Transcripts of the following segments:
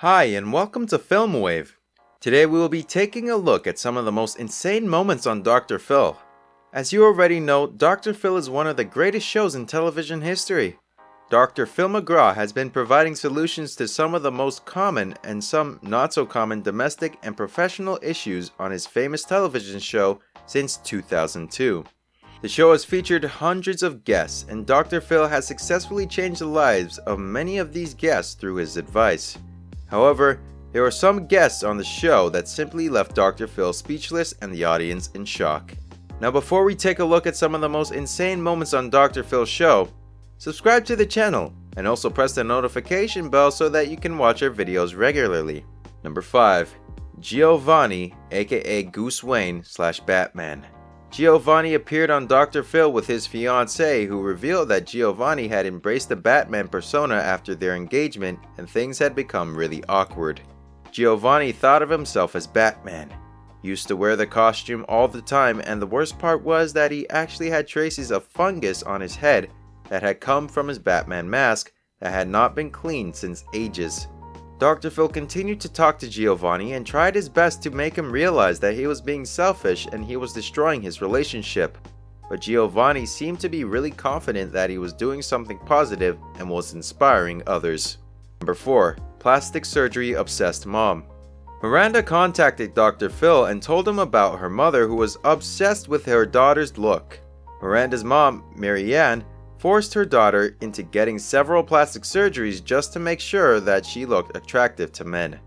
Hi, and welcome to Film Wave. Today we will be taking a look at some of the most insane moments on Dr. Phil. As you already know, Dr. Phil is one of the greatest shows in television history. Dr. Phil McGraw has been providing solutions to some of the most common and some not so common domestic and professional issues on his famous television show since 2002. The show has featured hundreds of guests, and Dr. Phil has successfully changed the lives of many of these guests through his advice. However, there were some guests on the show that simply left Dr. Phil speechless and the audience in shock. Now, before we take a look at some of the most insane moments on Dr. Phil's show, subscribe to the channel and also press the notification bell so that you can watch our videos regularly. Number 5. Giovanni, aka Goose Wayne / Batman. Giovanni appeared on Dr. Phil with his fiancée, who revealed that Giovanni had embraced the Batman persona after their engagement and things had become really awkward. Giovanni thought of himself as Batman, used to wear the costume all the time, and the worst part was that he actually had traces of fungus on his head that had come from his Batman mask that had not been cleaned since ages. Dr. Phil continued to talk to Giovanni and tried his best to make him realize that he was being selfish and he was destroying his relationship. But Giovanni seemed to be really confident that he was doing something positive and was inspiring others. Number 4. Plastic surgery obsessed mom. Miranda contacted Dr. Phil and told him about her mother, who was obsessed with her daughter's look. Miranda's mom, Marianne, forced her daughter into getting several plastic surgeries just to make sure that she looked attractive to men.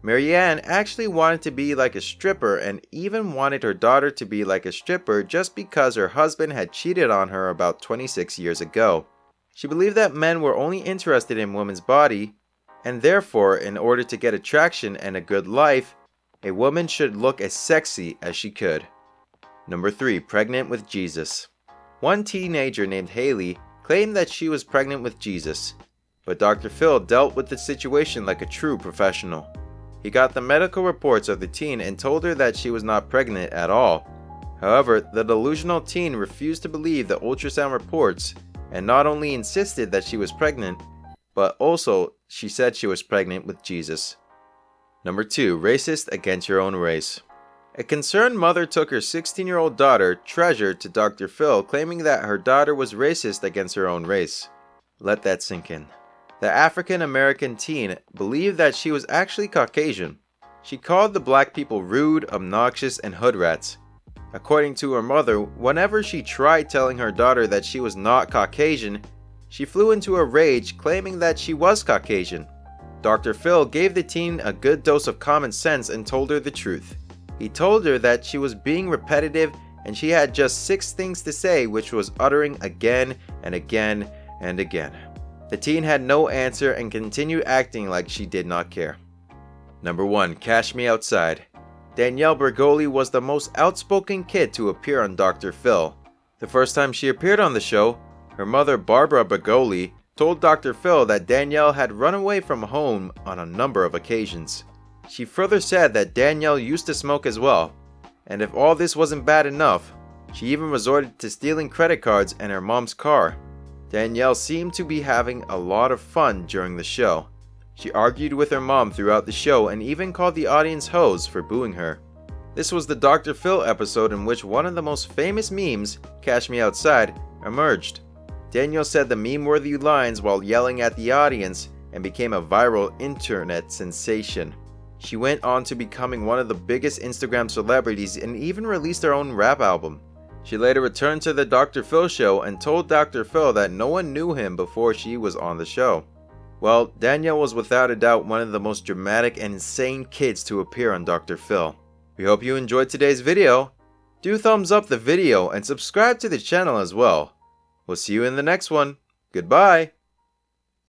Marianne actually wanted to be like a stripper and even wanted her daughter to be like a stripper just because her husband had cheated on her about 26 years ago. She believed that men were only interested in women's body, and therefore, in order to get attraction and a good life, a woman should look as sexy as she could. Number 3. Pregnant with Jesus. One teenager named Haley claimed that she was pregnant with Jesus, but Dr. Phil dealt with the situation like a true professional. He got the medical reports of the teen and told her that she was not pregnant at all. However, the delusional teen refused to believe the ultrasound reports and not only insisted that she was pregnant, but also she said she was pregnant with Jesus. Number 2. Racist against your own race. A concerned mother took her 16-year-old daughter, Treasure, to Dr. Phil, claiming that her daughter was racist against her own race. Let that sink in. The African-American teen believed that she was actually Caucasian. She called the black people rude, obnoxious, and hood rats. According to her mother, whenever she tried telling her daughter that she was not Caucasian, she flew into a rage, claiming that she was Caucasian. Dr. Phil gave the teen a good dose of common sense and told her the truth. He told her that she was being repetitive and she had just 6 things to say, which was uttering again and again and again. The teen had no answer and continued acting like she did not care. Number 1. Cash Me Outside. Danielle Bergoli was the most outspoken kid to appear on Dr. Phil. The first time she appeared on the show, her mother, Barbara Bergoli, told Dr. Phil that Danielle had run away from home on a number of occasions. She further said that Danielle used to smoke as well, and if all this wasn't bad enough, she even resorted to stealing credit cards and her mom's car. Danielle seemed to be having a lot of fun during the show. She argued with her mom throughout the show and even called the audience hoes for booing her. This was the Dr. Phil episode in which one of the most famous memes, Cash Me Outside, emerged. Danielle said the meme-worthy lines while yelling at the audience and became a viral internet sensation. She went on to becoming one of the biggest Instagram celebrities and even released her own rap album. She later returned to the Dr. Phil show and told Dr. Phil that no one knew him before she was on the show. Well, Danielle was without a doubt one of the most dramatic and insane kids to appear on Dr. Phil. We hope you enjoyed today's video. Do thumbs up the video and subscribe to the channel as well. We'll see you in the next one. Goodbye!